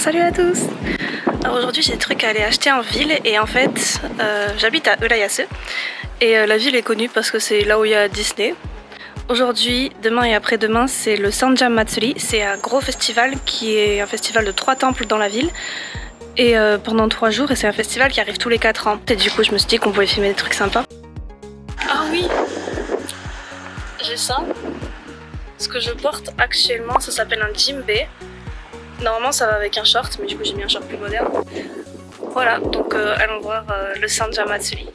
Salut à tous. Alors aujourd'hui j'ai des trucs à aller acheter en ville et en fait j'habite à Urayasu et la ville est connue parce que c'est là où il y a Disney. Aujourd'hui, demain et après-demain c'est le Sanja Matsuri, c'est un gros festival qui est un festival de 3 temples dans la ville et pendant 3 jours et c'est un festival qui arrive tous les 4 ans. Et du coup je me suis dit qu'on pouvait filmer des trucs sympas. Ah oui, j'ai ça. Ce que je porte actuellement ça s'appelle un djembe. Normalement ça va avec un short, mais du coup j'ai mis un short plus moderne. Voilà, donc allons voir le Sanja Matsuri.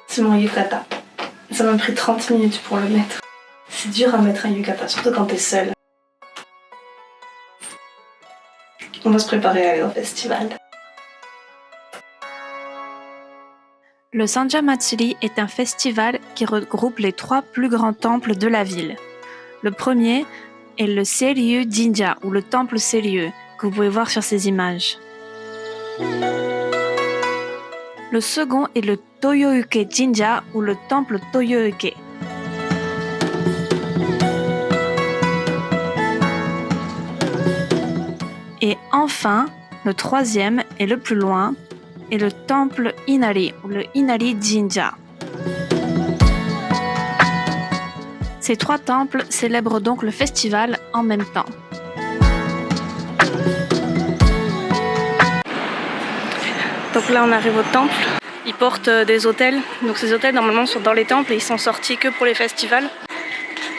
C'est mon yukata. Ça m'a pris 30 minutes pour le mettre. C'est dur à mettre un yukata, surtout quand t'es seule. On va se préparer à aller au festival. Le Sanja Matsuri est un festival qui regroupe les 3 plus grands temples de la ville. Le premier est le Seiryu Jinja, ou le temple Seiryu, que vous pouvez voir sur ces images. Le second est le Toyouke Jinja, ou le temple Toyouke. Et enfin, le troisième et le plus loin est le temple Inari, ou le Inari Jinja. Ces 3 temples célèbrent donc le festival en même temps. Donc là on arrive au temple. Ils portent des hôtels. Donc ces hôtels normalement sont dans les temples et ils sont sortis que pour les festivals.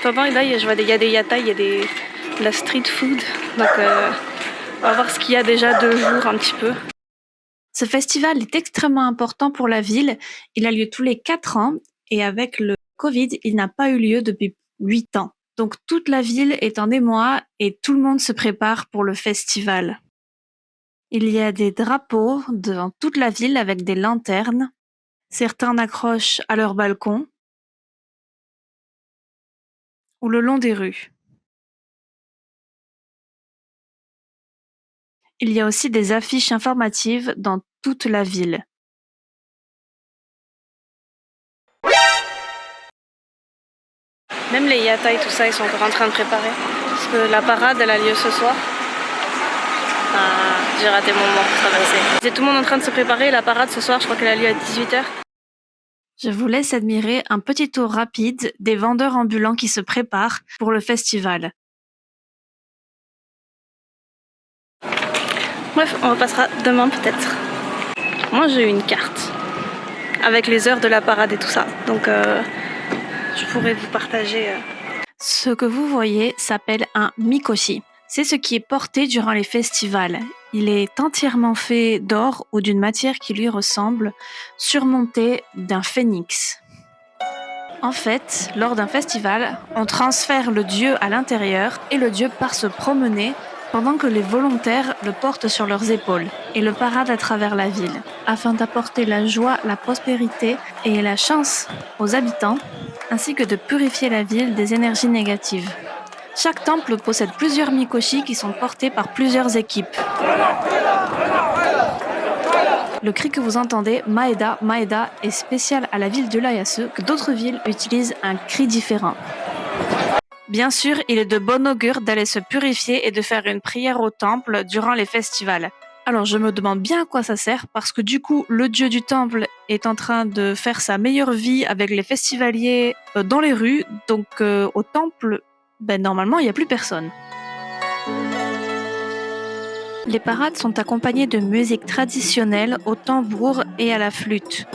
Enfin, là je vois il y a des yatai, il y a de la street food. Donc on va voir ce qu'il y a déjà 2 jours un petit peu. Ce festival est extrêmement important pour la ville. Il a lieu tous les 4 ans et avec le Covid, il n'a pas eu lieu depuis 8 ans. Donc toute la ville est en émoi et tout le monde se prépare pour le festival. Il y a des drapeaux dans toute la ville avec des lanternes. Certains accrochent à leur balcon ou le long des rues. Il y a aussi des affiches informatives dans toute la ville. Même les yatai, tout ça, ils sont encore en train de préparer. Parce que la parade, elle a lieu ce soir. Ah, j'ai raté mon moment pour traverser. C'est tout le monde en train de se préparer. La parade ce soir, je crois qu'elle a lieu à 18h. Je vous laisse admirer un petit tour rapide des vendeurs ambulants qui se préparent pour le festival. Bref, on repassera demain peut-être. Moi j'ai eu une carte avec les heures de la parade et tout ça. Donc je pourrais vous partager. Ce que vous voyez s'appelle un mikoshi. C'est ce qui est porté durant les festivals. Il est entièrement fait d'or ou d'une matière qui lui ressemble, surmonté d'un phénix. En fait, lors d'un festival, on transfère le dieu à l'intérieur et le dieu part se promener pendant que les volontaires le portent sur leurs épaules et le paradent à travers la ville, afin d'apporter la joie, la prospérité et la chance aux habitants, ainsi que de purifier la ville des énergies négatives. Chaque temple possède plusieurs mikoshi qui sont portés par plusieurs équipes. Le cri que vous entendez, Maeda, Maeda, est spécial à la ville d'Urayasu, que d'autres villes utilisent un cri différent. Bien sûr, il est de bon augure d'aller se purifier et de faire une prière au temple durant les festivals. Alors je me demande bien à quoi ça sert, parce que du coup, le dieu du temple est en train de faire sa meilleure vie avec les festivaliers dans les rues, donc au temple, normalement, il n'y a plus personne. Les parades sont accompagnées de musique traditionnelle au tambour et à la flûte.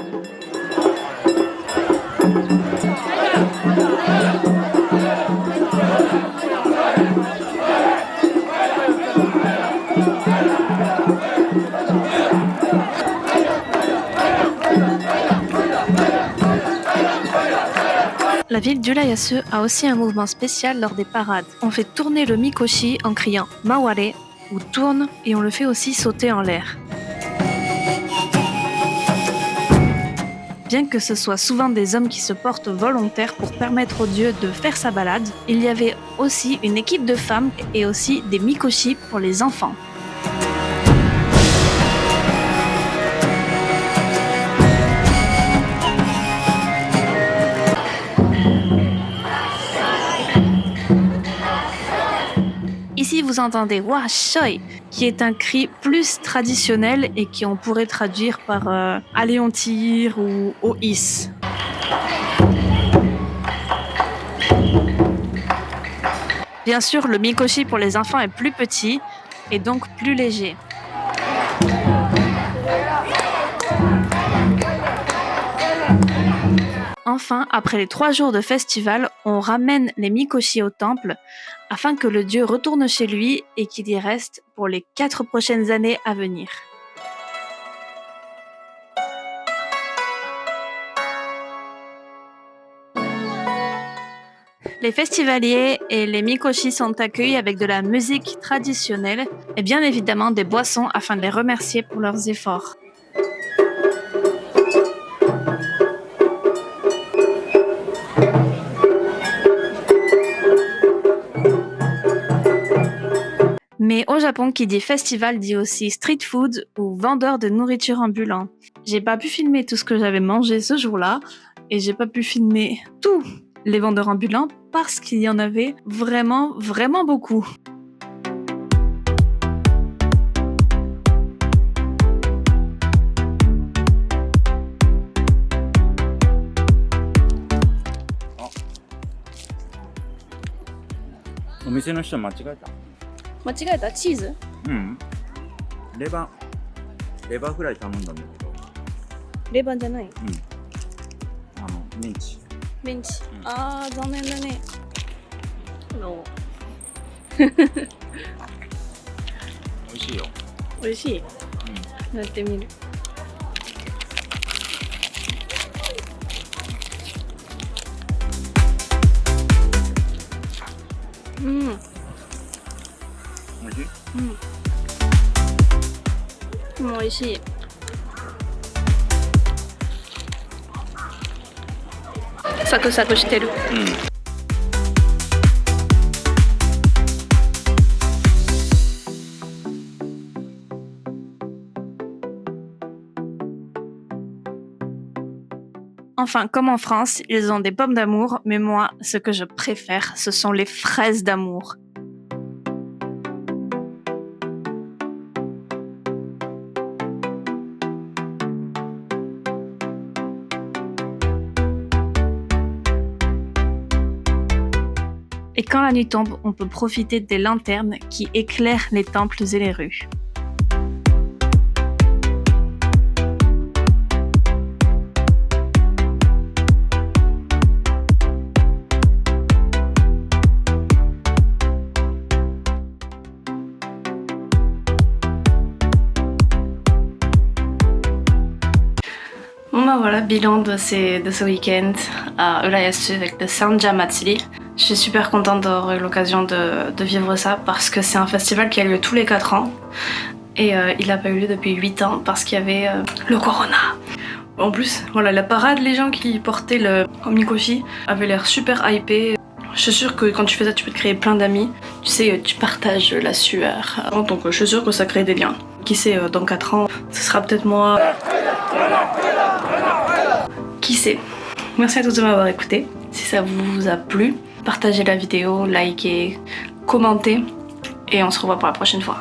La ville d'Urayasu a aussi un mouvement spécial lors des parades. On fait tourner le mikoshi en criant « Maware » ou « tourne » et on le fait aussi sauter en l'air. Bien que ce soit souvent des hommes qui se portent volontaires pour permettre au dieu de faire sa balade, il y avait aussi une équipe de femmes et aussi des mikoshi pour les enfants. Ici, vous entendez Wa Shoi, qui est un cri plus traditionnel et qui on pourrait traduire par Allez, on tire ou Ois. Bien sûr, le mikoshi pour les enfants est plus petit et donc plus léger. Enfin, après les 3 jours de festival, on ramène les mikoshi au temple afin que le dieu retourne chez lui et qu'il y reste pour les 4 prochaines années à venir. Les festivaliers et les mikoshi sont accueillis avec de la musique traditionnelle et bien évidemment des boissons afin de les remercier pour leurs efforts. Mais au Japon, qui dit festival dit aussi street food ou vendeur de nourriture ambulant. J'ai pas pu filmer tout ce que j'avais mangé ce jour-là et j'ai pas pu filmer tous les vendeurs ambulants parce qu'il y en avait vraiment beaucoup. Cheese. レバフライ頼んだんだけど、レバーじゃない。メンチ。メンチ。あー、残念だね。美味しいよ。美味しい。やってみる。美味しい？美味しい。サクサクしてる。Enfin, comme en France, ils ont des pommes d'amour, mais moi, ce que je préfère, ce sont les fraises d'amour. Et quand la nuit tombe, on peut profiter des lanternes qui éclairent les temples et les rues. Bon bah voilà, bilan de ce week-end à Urayasu avec le Sanja Matsuri. Je suis super contente d'avoir eu l'occasion de vivre ça parce que c'est un festival qui a lieu tous les 4 ans et il n'a pas eu lieu depuis 8 ans parce qu'il y avait le corona. En plus, voilà, la parade, les gens qui portaient le mikoshi avaient l'air super hypés. Je suis sûre que quand tu fais ça, tu peux te créer plein d'amis. Tu sais, tu partages la sueur. Donc je suis sûre que ça crée des liens. Qui sait, dans 4 ans, ce sera peut-être moi. Qui sait? Merci à tous de m'avoir écouté. Si ça vous a plu, partagez la vidéo, likez, commentez et on se revoit pour la prochaine fois.